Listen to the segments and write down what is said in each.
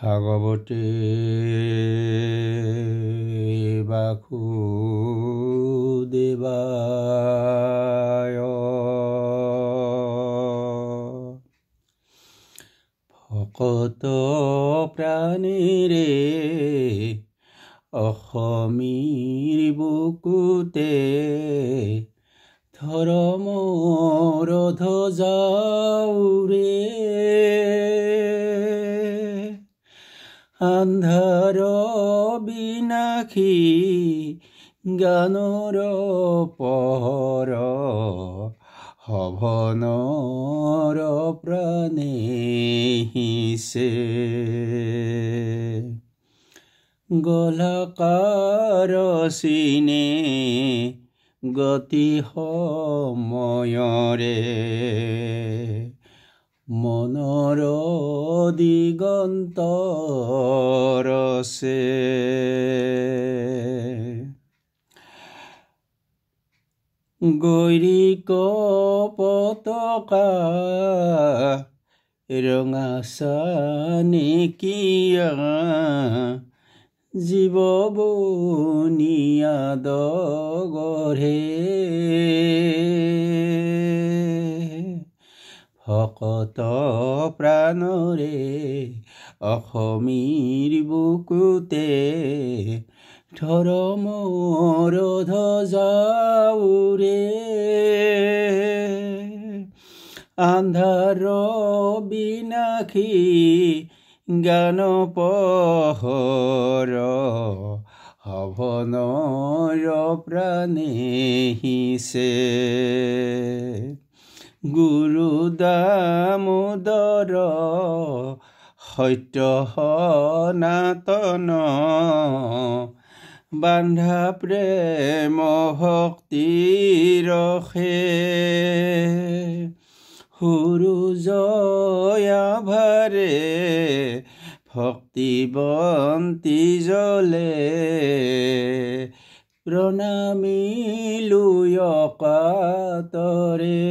ভাগৱতে বাসুদেৱায় ভকত প্ৰাণীৰে অসমীৰ বুকুতে ধৰ্মৰ ধ্বজা উৰে আন্ধাৰ বিনাশী জ্ঞানৰ পোহৰ সভনৰ প্ৰাণে হিছে গলাকাৰ চিনে গতি সময়ৰে মনৰ দিগন্ত ৰছে গৈৰিক পতকা ৰঙা চানিকিয়া জীৱ বুনিয়াদ গঢ়ে ভকত প্ৰাণৰে অসমীৰ বুকুতে ধৰ্মৰ ধ্বজা উৰে আন্ধাৰ বিনাশী জ্ঞান পোহৰ সভনৰ প্ৰাণে হিছে গুৰু দামোদৰ সত্য সনাতন বান্ধা প্ৰেম ভক্তি ৰখে সুৰুজয়া ভাৰে ভক্তিবন্তি জ্বলে প্ৰণামিলো কাতৰে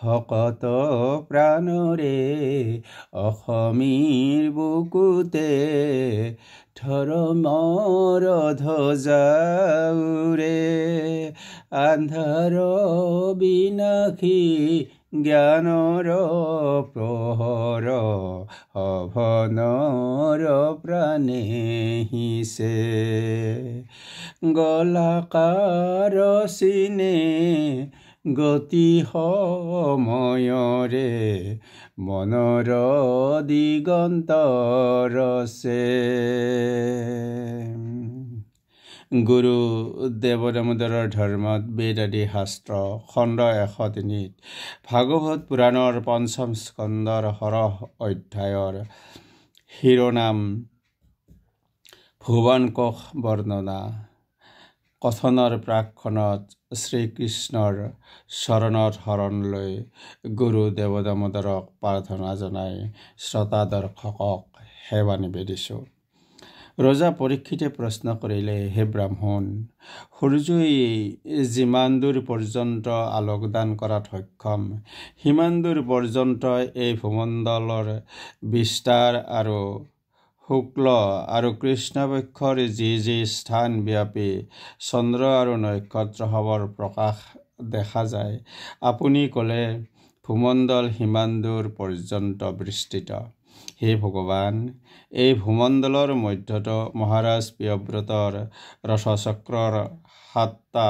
ভকত প্ৰাণৰে অসমীৰ বুকুতে ধৰ্মৰ ধ্বজা উৰে আন্ধাৰ বিনাশী জ্ঞানৰ পোহৰ সভনৰ প্ৰাণে হিছে গলাকাৰ চিনে গতি সময়ৰে মনৰ দিগন্ত ৰছে গুৰু দেৱদামোদৰৰ ধৰ্মত বেদ আদি শাস্ত্ৰ খণ্ড 103 ভাগৱত পুৰাণৰ পঞ্চম স্কন্ধৰ ষোড়শ অধ্যায়ৰ শিৰোনাম ভুৱন কোশ বৰ্ণনা কথনৰ প্ৰাকখনত শ্ৰীকৃষ্ণৰ চৰণৰ শৰণ লৈ গুৰু দেৱদামোদৰক প্ৰাৰ্থনা জনাই শ্ৰোতা দৰ্শকক সেৱা নিবেদিছোঁ। ৰজা পৰীক্ষিতে প্ৰশ্ন কৰিলে, হে ব্ৰাহ্মণ, সূৰ্যই যিমান দূৰ পৰ্যন্ত আলোকদান কৰাত সক্ষম সিমান দূৰ পৰ্যন্ত এই ভূমণ্ডলৰ বিস্তাৰ আৰু শুক্ল আৰু কৃষ্ণপক্ষৰ যি যি স্থান ব্যাপী চন্দ্ৰ আৰু নক্ষত্ৰসমূহৰ প্ৰকাশ দেখা যায়, আপুনি ক'লে ভূমণ্ডল সিমান দূৰ পৰ্যন্ত বিস্তৃত। হে ভগৱান, এই ভূমণ্ডলৰ মধ্যত মহাৰাজ প্ৰিয়ব্ৰতৰ ৰথচক্ৰৰ 7টা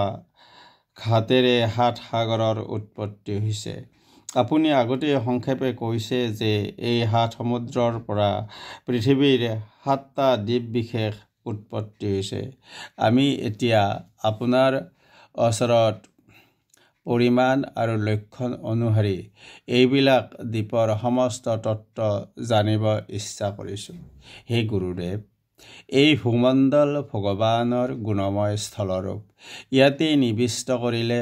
ঘাটেৰে 7 সাগৰৰ উৎপত্তি হৈছে। আপুনি আগতে সংক্ষেপে কৈছে যে এই 7 সমুদ্ৰৰ পৰা পৃথিৱীৰ 7টা দ্বীপ বিশেষ উৎপত্তি হৈছে। আমি এতিয়া আপোনাৰ ওচৰত পৰিমাণ আৰু লক্ষণ অনুসৰি এইবিলাক দ্বীপৰ সমস্ত তত্ত্ব জানিব ইচ্ছা কৰিছোঁ। হে গুৰুদেৱ, এই ভূমণ্ডল ভগৱানৰ গুণময় স্থলৰূপ। ইয়াতে নিবিষ্ট কৰিলে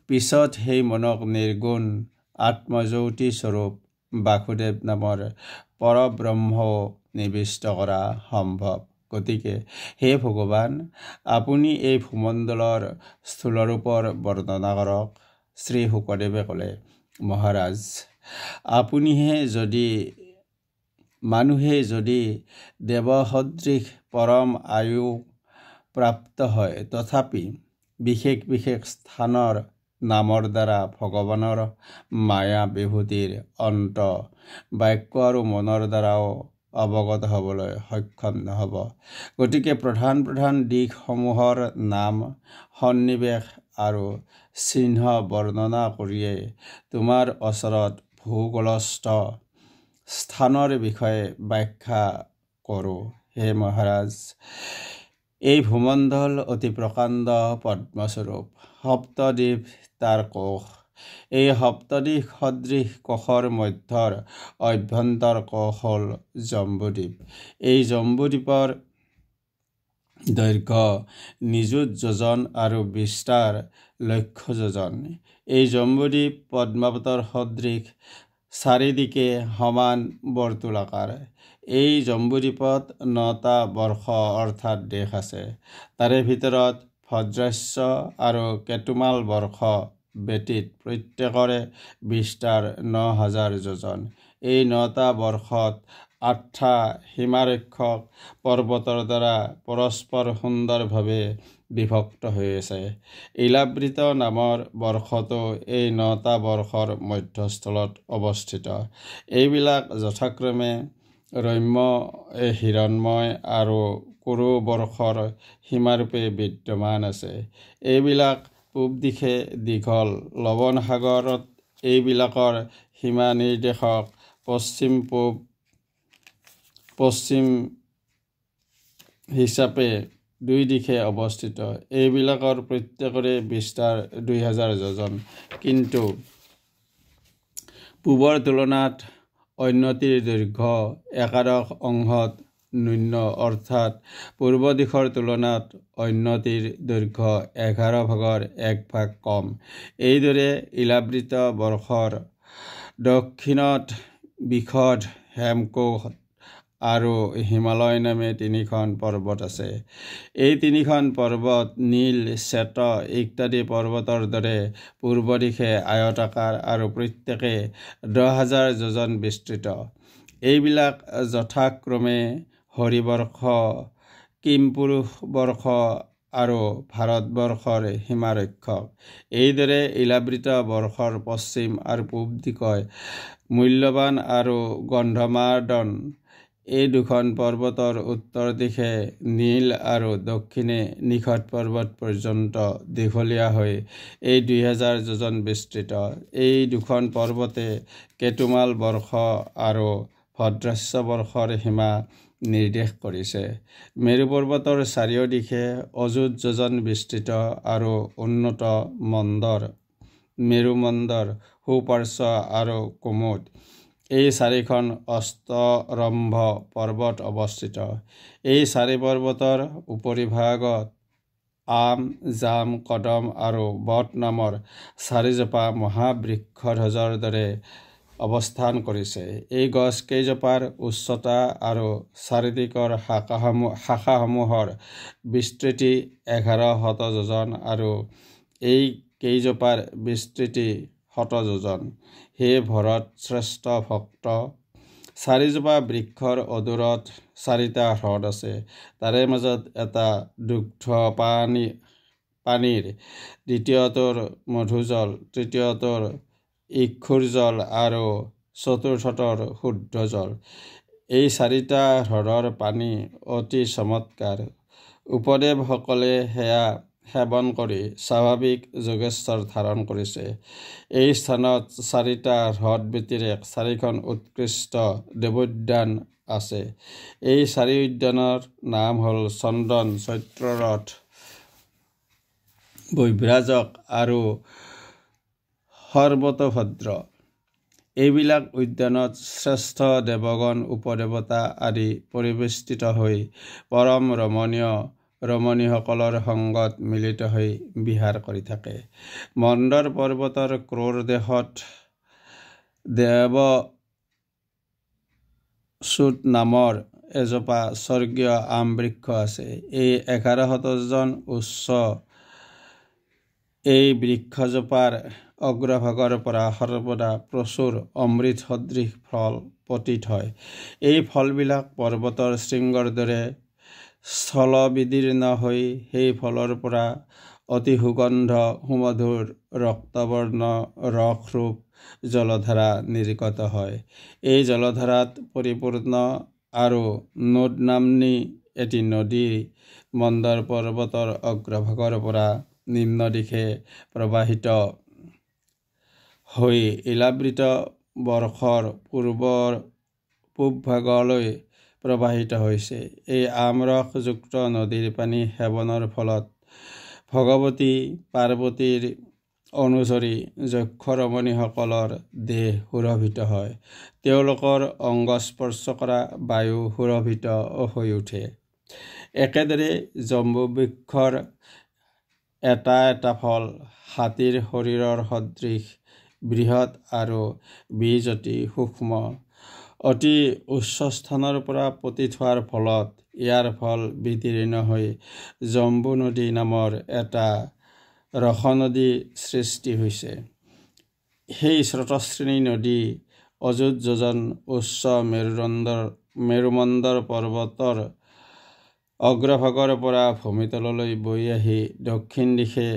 পিছত সেই মনক নিৰ্গুণ আত্মজ্যোতি স্বৰূপ বাসুদেৱ নামৰ পৰব্ৰহ্মও নিবিষ্ট কৰা সম্ভৱ। গতিকে হে ভগৱান, আপুনি এই ভূমণ্ডলৰ স্থূলৰূপৰ বৰ্ণনা কৰক। শ্ৰী শুকদেৱে ক'লে, মহাৰাজ, মানুহে যদি দেৱসদৃশ পৰম আয়ু প্ৰাপ্ত হয়, তথাপি বিশেষ বিশেষ স্থানৰ নামৰ দ্বাৰা ভগৱানৰ মায়া বিভূতিৰ অন্ত বাক্য আৰু মনৰ দ্বাৰাও অৱগত হ'বলৈ সক্ষম নহ'ব। গতিকে প্ৰধান প্ৰধান দিশসমূহৰ নাম, সন্নিৱেশ আৰু চিহ্ন বৰ্ণনা কৰিয়েই তোমাৰ ওচৰত ভূগোলস্থ স্থানৰ বিষয়ে ব্যাখ্যা কৰোঁ। হে মহাৰাজ, এই ভূমণ্ডল অতি প্ৰকাণ্ড পদ্মস্বৰূপ। সপ্তদ্বীপ তাৰ কোষ। এই সপ্তদ্বীপ সদৃশ কোষৰ মধ্যৰ অভ্যন্তৰ কোষ হ'ল জম্বুদ্বীপ। এই জম্বুদ্বীপৰ দৈৰ্ঘ্য নিযুত যোজন আৰু বিস্তাৰ লক্ষ যোজন। এই জম্বুদ্বীপ পদ্মাৱতৰ সদৃশ, চাৰিদিকে সমান বৰ্তুলাকাৰ। এই জম্বুদ্বীপত 9টা বৰ্ষ অৰ্থাৎ দেশ আছে। তাৰে ভিতৰত ভদ্ৰাস্য আৰু কেতুমাল বৰ্ষ ব্যতীত প্ৰত্যেকৰে বিস্তাৰ 9,000 যোজন। এই 9টা বৰ্ষত 8টা সীমাৰক্ষক পৰ্বতৰ দ্বাৰা পৰস্পৰ সুন্দৰভাৱে বিভক্ত হৈ আছে। ইলাবৃত নামৰ বৰ্ষটো এই 9টা বৰ্ষৰ মধ্যস্থলত অৱস্থিত। এইবিলাক যথাক্ৰমে ৰম্য, হিৰণময় আৰু কুৰু বৰ্ষৰ সীমাৰূপে বিদ্যমান আছে। এইবিলাক পূব দিশে দীঘল। লৱণ সাগৰত এইবিলাকৰ সীমা নিৰ্দেশক পশ্চিম হিচাপে 2 দিশে অৱস্থিত। এইবিলাকৰ প্ৰত্যেকৰে বিস্তাৰ 2,000 যোজন। কিন্তু পূবৰ তুলনাত অন্যটিৰ দৈৰ্ঘ্য 11 অংশত নূন্য, অৰ্থাৎ পূৰ্ব দিশৰ তুলনাত অন্যটিৰ দৈৰ্ঘ্য 11/1 কম। এইদৰে ইলাবৃত বৰ্ষৰ দক্ষিণত বিশদ, হেমকোষ আৰু হিমালয় নামে 3খন পৰ্বত আছে। এই 3খন পৰ্বত নীল, শ্বেত ইত্যাদি পৰ্বতৰ দৰে পূৰ্ব দিশে আয়তাকাৰ আৰু প্ৰত্যেকে 10,000 যোজন বিস্তৃত। এইবিলাক যথাক্ৰমে হৰিবৰ্ষ, কিমপুৰুষ বৰ্ষ আৰু ভাৰতবৰ্ষৰ সীমাৰক্ষক। এইদৰে ইলাবৃত বৰ্ষৰ পশ্চিম আৰু পূব দিশত মূল্যৱান আৰু গন্ধমাদন এই 2খন পৰ্বতৰ উত্তৰ দিশে নীল আৰু দক্ষিণে নিশট পৰ্বত পৰ্যন্ত দীঘলীয়া হৈ এই 2,000 যোজন বিস্তৃত। এই 2খন পৰ্বতে কেতুমাল বৰ্ষ আৰু ভদ্ৰাস্য বৰ্ষৰ সীমা নিৰ্দেশ কৰিছে। মেৰু পৰ্বতৰ চাৰিওদিশে অযুত যোজন বিস্তৃত আৰু উন্নত মন্দৰ, মেৰুমন্দৰ, সুপাৰ্শ্ব আৰু কুমুদ এই 4খন অস্তৰম্ভ পৰ্বত অৱস্থিত। এই 4 পৰ্বতৰ উপৰিভাগত আম, জাম, কদম আৰু বট নামৰ 4জোপা মহাবৃক্ষধ্বজৰ দৰে অৱস্থান কৰিছে। এই গছকেইজোপাৰ উচ্চতা আৰু চাৰিদিশৰ শাখাসমূহৰ বিস্তৃতি 1100 যোজন আৰু এই কেইজোপাৰ বিস্তৃতি 100 যোজন। হে ভৰত শ্ৰেষ্ঠ ভক্ত, 4জোপা বৃক্ষৰ অদূৰত 4টা হ্ৰদ আছে। তাৰে মাজত এটা দুগ্ধ পানীৰ, দ্বিতীয়টোৰ মধুজল, তৃতীয়টোৰ ইক্ষুৰ জল আৰু চতুৰ্থটোৰ শুদ্ধ জল। এই 4টা হ্ৰদৰ পানী অতি চমৎকাৰ। উপদেৱসকলে সেয়া সেৱন কৰি স্বাভাৱিক যোগেশ্বৰ ধাৰণ কৰিছে। এই স্থানত 4টা হ্ৰদ ব্যতিৰেক 4খন উৎকৃষ্ট দেৱোদ্যান আছে। এই 4 উদ্যানৰ নাম হ'ল চন্দন, চৈত্ৰৰথ, বৈভ্ৰাজক আৰু সৰ্বতোভদ্ৰ। এইবিলাক উদ্যানত শ্ৰেষ্ঠ দেৱগণ উপদেৱতা আদি পৰিবেষ্টিত হৈ পৰম ৰমণীসকলৰ সংগত মিলিত হৈ বিহাৰ কৰি থাকে। মন্দৰ পৰ্বতৰ ক্ৰূৰ দেশত দেৱচ্যুত নামৰ এজোপা স্বৰ্গীয় আম বৃক্ষ আছে। এই 1100 জন উচ্চ এই বৃক্ষজোপাৰ অগ্ৰভাগৰ পৰা সৰ্বদা প্ৰচুৰ অমৃত সদৃশ ফল পতিত হয়। এই ফলবিলাক পৰ্বতৰ শৃংগৰ দৰে স্থলবিদীৰ্ণ হৈ সেই ফলৰ পৰা অতি সুগন্ধ সুমধুৰ ৰক্তবৰ্ণ ৰসৰূপ জলধাৰা নিৰ্গত হয়। এই জলধাৰাত পৰিপূৰ্ণ আৰু নোদ নাম্নী এটি নদী মন্দৰ পৰ্বতৰ অগ্ৰভাগৰ পৰা নিম্ন দিশে প্ৰবাহিত হৈ ইলাবৃত বৰ্ষৰ পূবভাগলৈ প্ৰবাহিত হৈছে। এই আমৰসযুক্ত নদীৰ পানী সেৱনৰ ফলত ভগৱতী পাৰ্বতীৰ অনুচৰী যক্ষ ৰমণীসকলৰ দেহ সুৰভিত হয়। তেওঁলোকৰ অংগ স্পৰ্শ কৰা বায়ু সুৰভিত হৈ উঠে। একেদৰে জম্বু বৃক্ষৰ এটা এটা ফল হাতীৰ শৰীৰৰ সদৃশ বৃহৎ আৰু বীজ অতি সূক্ষ্ম। অতি উচ্চ স্থানৰ পৰা পতিত হোৱাৰ ফলত ইয়াৰ ফল বিদীৰ্ণ হৈ জম্বু নদী নামৰ এটা ৰসনদী সৃষ্টি হৈছে। সেই স্ৰোতস্বিনী নদী অযুত যোজন উচ্চ মেৰুমন্দৰ পৰ্বতৰ অগ্ৰভাগৰ পৰা ভূমিতললৈ বৈ আহি দক্ষিণ দিশে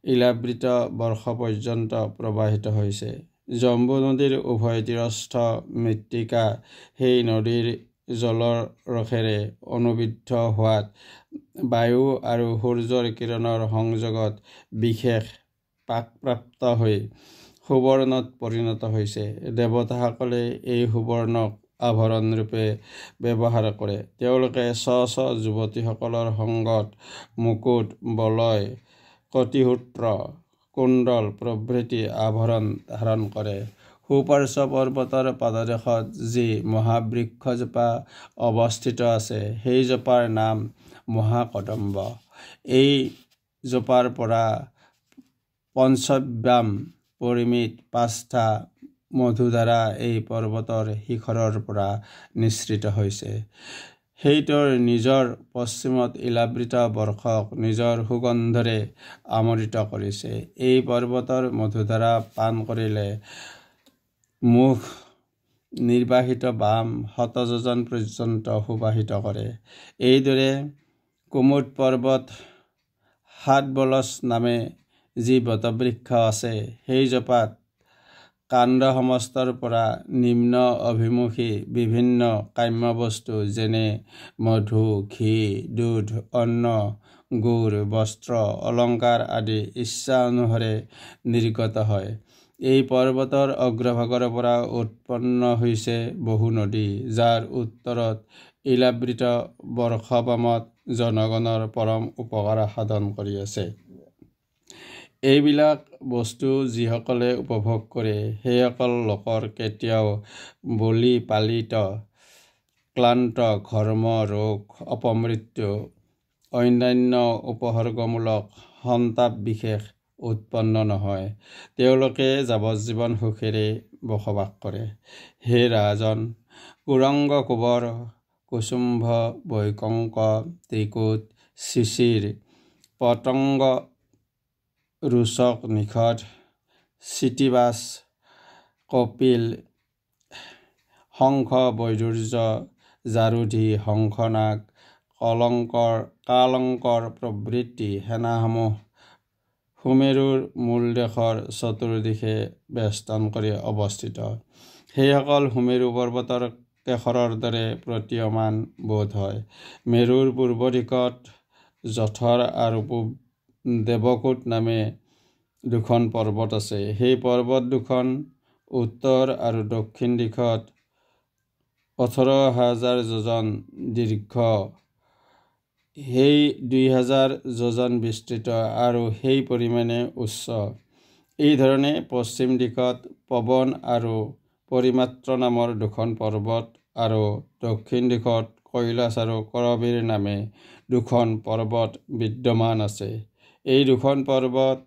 ইলাবৃত বৰ্ষ পৰ্যন্ত প্ৰবাহিত হৈছে। জম্বু নদীৰ উভয় তীৰস্থ মৃত্তিকা সেই নদীৰ জলৰসেৰে অনুবিদ্ধ হোৱাত বায়ু আৰু সূৰ্যৰ কিৰণৰ সংযোগত বিশেষ পাকপ্ৰাপ্ত হৈ সুবৰ্ণত পৰিণত হৈছে। দেৱতাসকলে এই সুবৰ্ণক আভৰণ ৰূপে ব্যৱহাৰ কৰে। তেওঁলোকে স্ব যুৱতীসকলৰ সংগত মুকুট বলয় কটিসূত্ৰ কুণ্ডল প্ৰভৃতি আভৰণ ধাৰণ কৰে। সুপাৰ্শ্ব পৰ্বতৰ পাদদেশত যি মহাবৃক্ষজোপা অৱস্থিত আছে সেই জোপাৰ নাম মহাকদম্ব। এই জোপাৰ পৰা পঞ্চব্যাম পৰিমিত 5টা মধুধাৰা এই পৰ্বতৰ শিখৰৰ পৰা নিঃসৃত হৈছে। সেইটোৰ নিজৰ পশ্চিমত ইলাবৃত বৰ্ষক নিজৰ সুগন্ধৰে আমোদিত কৰিছে। এই পৰ্বতৰ মধুধাৰা পান কৰিলে মুখ নিৰ্বাহিত বাম 100 যোজন পৰ্যন্ত সুবাহিত কৰে। এইদৰে কুমুদ পৰ্বত হাতবলছ নামে যি বটবৃক্ষ আছে সেই জোপাত কাণ্ড সমস্তৰ পৰা নিম্ন অভিমুখী বিভিন্ন কাম্য বস্তু যেনে মধু ঘি দুধ অন্ন গুৰ বস্ত্ৰ অলংকাৰ আদি ইচ্ছা অনুসাৰে নিৰ্গত হয়। এই পৰ্বতৰ অগ্ৰভাগৰ পৰা উৎপন্ন হৈছে বহু নদী, যাৰ উত্তৰত ইলাবৃত বৰ্ষবামত জনগণৰ পৰম উপকাৰ সাধন কৰি আছে। এইবিলাক বস্তু যিসকলে উপভোগ কৰে সেইসকল লোকৰ কেতিয়াও বলি পালিত ক্লান্ত ঘৰ্ম ৰোগ অপমৃত্যু অন্যান্য উপসৰ্গমূলক সন্তাপ বিশেষ উৎপন্ন নহয়। তেওঁলোকে যাৱজ্জীৱন সুখেৰে বসবাস কৰে। হে ৰাজন, কুৰংগ কুবৰ কুসুম্ভ বৈকংক ত্ৰিকুট শিশিৰ পতংগ ৰোচক নিষধ চিতিবাস কপিল শংখ বৈদুৰ্য জাৰুধি হংসনাগ কালংকৰ প্ৰভৃতি সেনাসমূহ সুমেৰুৰ মূল দেশৰ চতুৰ্দিশে বেষ্টন কৰি অৱস্থিত। সেইসকল সুমেৰু পৰ্বতৰ কেশৰৰ দৰে প্ৰতীয়মান বোধ হয়। মেৰুৰ পূৰ্ব দিশত জঠৰ আৰু পূব দেৱকোট নামে দুখন পৰ্বত আছে। সেই পৰ্বত দুখন উত্তৰ আৰু দক্ষিণ দিশত 18,000 যোজন দীৰ্ঘ, সেই 2,000 যোজন বিস্তৃত আৰু সেই পৰিমাণে উচ্চ। এই ধৰণে পশ্চিম দিশত পৱন আৰু পৰিমাত্ৰ নামৰ দুখন পৰ্বত আৰু দক্ষিণ দিশত কৈলাশ আৰু কৰবীৰ নামে দুখন পৰ্বত বিদ্যমান আছে। এই দুখন পৰ্বত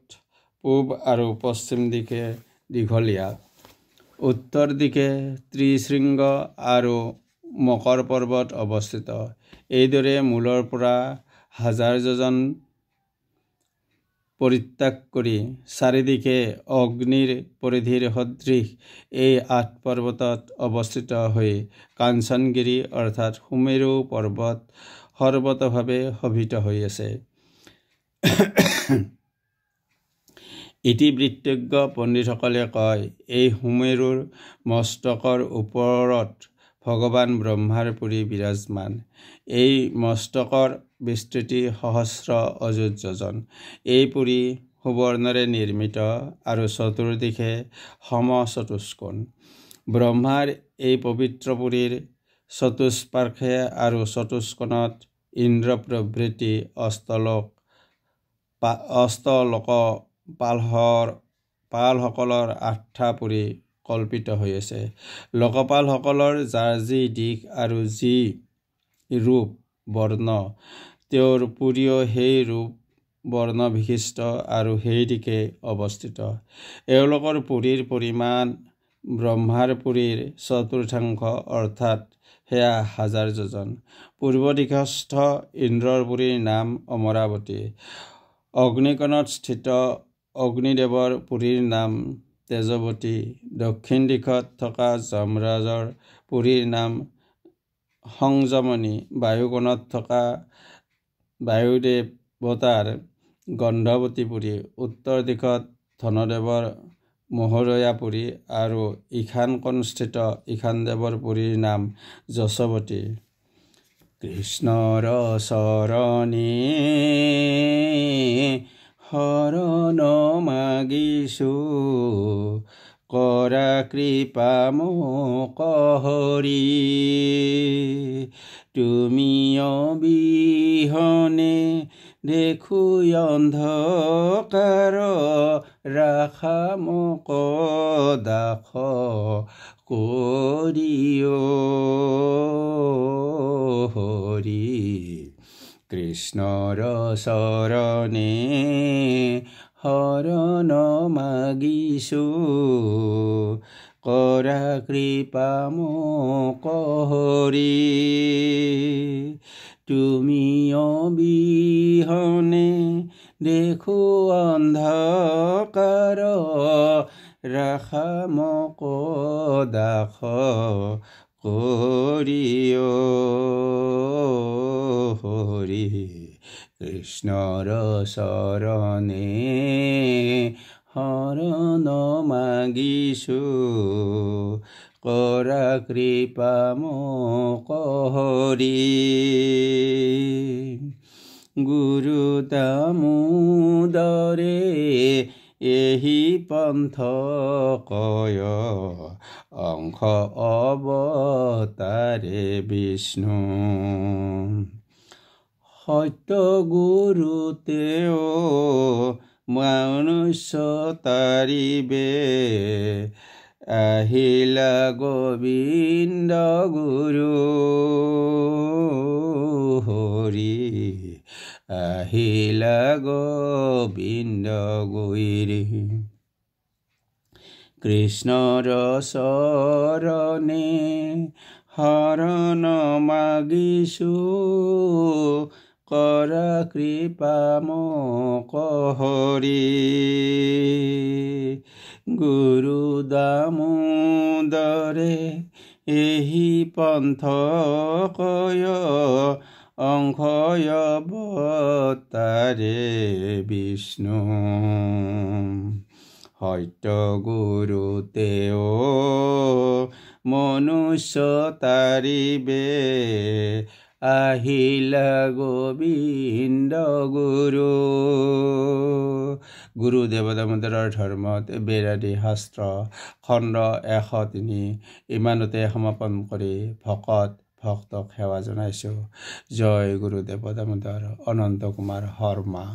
পূব আৰু পশ্চিম দিশে দীঘলীয়া। উত্তৰ দিশে ত্ৰিশৃংগ আৰু মকৰ পৰ্বত অৱস্থিত। এইদৰে মূলৰ পৰা 1000 যোজন পৰিত্যাগ কৰি চাৰিদিশে অগ্নিৰ পৰিধিৰ সদৃশ এই 8 পৰ্বতত অৱস্থিত হৈ কাঞ্চনগিৰি অৰ্থাৎ সুমেৰু পৰ্বত সৰ্বতভাৱে শোভিত হৈ আছে। ইতিবৃত্তজ্ঞ পণ্ডিতসকলে কয়, এই সুমেৰুৰ মস্তকৰ ওপৰত ভগৱান ব্ৰহ্মাৰ পুৰী বিৰাজমান। এই মস্তকৰ বিস্তৃতি সহস্ৰ অযুত যোজন। এই পুৰী সুবৰ্ণৰে নিৰ্মিত আৰু চতুৰ্দিশে সমচতুষ্কোণ। ব্ৰহ্মাৰ এই পবিত্ৰ পুৰীৰ চতুষ্পাৰ্শ্বে আৰু চতুষ্কোণত ইন্দ্ৰ প্ৰভৃতি অষ্টলোকপালসকলৰ 8টা পুৰী কল্পিত হৈ আছে। লোকপালসকলৰ যাৰ যি দিশ আৰু যি ৰূপ বৰ্ণ, তেওঁৰ পুৰীও সেই ৰূপ বৰ্ণ বিশিষ্ট আৰু সেই দিশে অৱস্থিত। এওঁলোকৰ পুৰীৰ পৰিমাণ ব্ৰহ্মাৰ পুৰীৰ চতুৰ্থাংশ অৰ্থাৎ সেয়া 1000 যোজন। পূৰ্ব দিশস্থ ইন্দ্ৰৰ পুৰীৰ নাম অমৰাৱতী। অগ্নিকোণত স্থিত অগ্নিদেৱৰ পুৰীৰ নাম তেজৱতী। দক্ষিণ দিশত থকা যমৰাজৰ পুৰীৰ নাম সংযমনী। বায়ুকোণত থকা বায়ুদেৱতাৰ গন্ধৱতী পুৰী। উত্তৰ দিশত ধনদেৱৰ মহোদয়া পুৰী আৰু ঈশান কোণস্থিত ঈশানদেৱৰ পুৰীৰ নাম যশৱতী। কৃষ্ণৰ চৰণে শৰণ মাগিছো, কৰা কৃপা মোক হৰি। তুমি অবিহনে দেখো অন্ধকাৰ, ৰাখা মোক দাস কৰিও হৰি। কৃষ্ণৰ চৰণে শৰণ মাগিছো, কৰা কৃপা মোক হৰি। তুমি অবিহনে দেখো অন্ধকাৰ, ৰাখা মোক দাস কৰিও হৰি। কৃষ্ণৰ চৰণে শৰণ মাগিছো, কৰা কৃপা মোক হৰি। গুৰু দামোদৰে এহি পন্থ কয়, অংশ অৱতাৰে বিষ্ণু। সত্য গুৰু তেওঁ মনুষ্য তাৰিবে, আহিলা গোবিন্দ গুৰু হৰি। আহিলা গোবিন্দ গুৰি। কৃষ্ণৰ চৰণে শৰণ মাগিছো, কৰা কৃপা মোক হৰি। গুৰু দামোদৰে এহি পন্থ কয়, অংশ অৱতাৰে বিষ্ণু। সত্য গুৰু তেওঁ মনুষ্য তাৰিবে, আহিলা গোবিন্দ গুৰু। গুৰু দেৱদামোদৰৰ ধৰ্মত বেদাদি শাস্ত্ৰ খণ্ড 103 ইমানতে সমাপন কৰি ভক্তক সেৱা জনাইছোঁ। জয় গুৰু দেৱদামোদৰ। অনন্ত কুমাৰ শৰ্মা।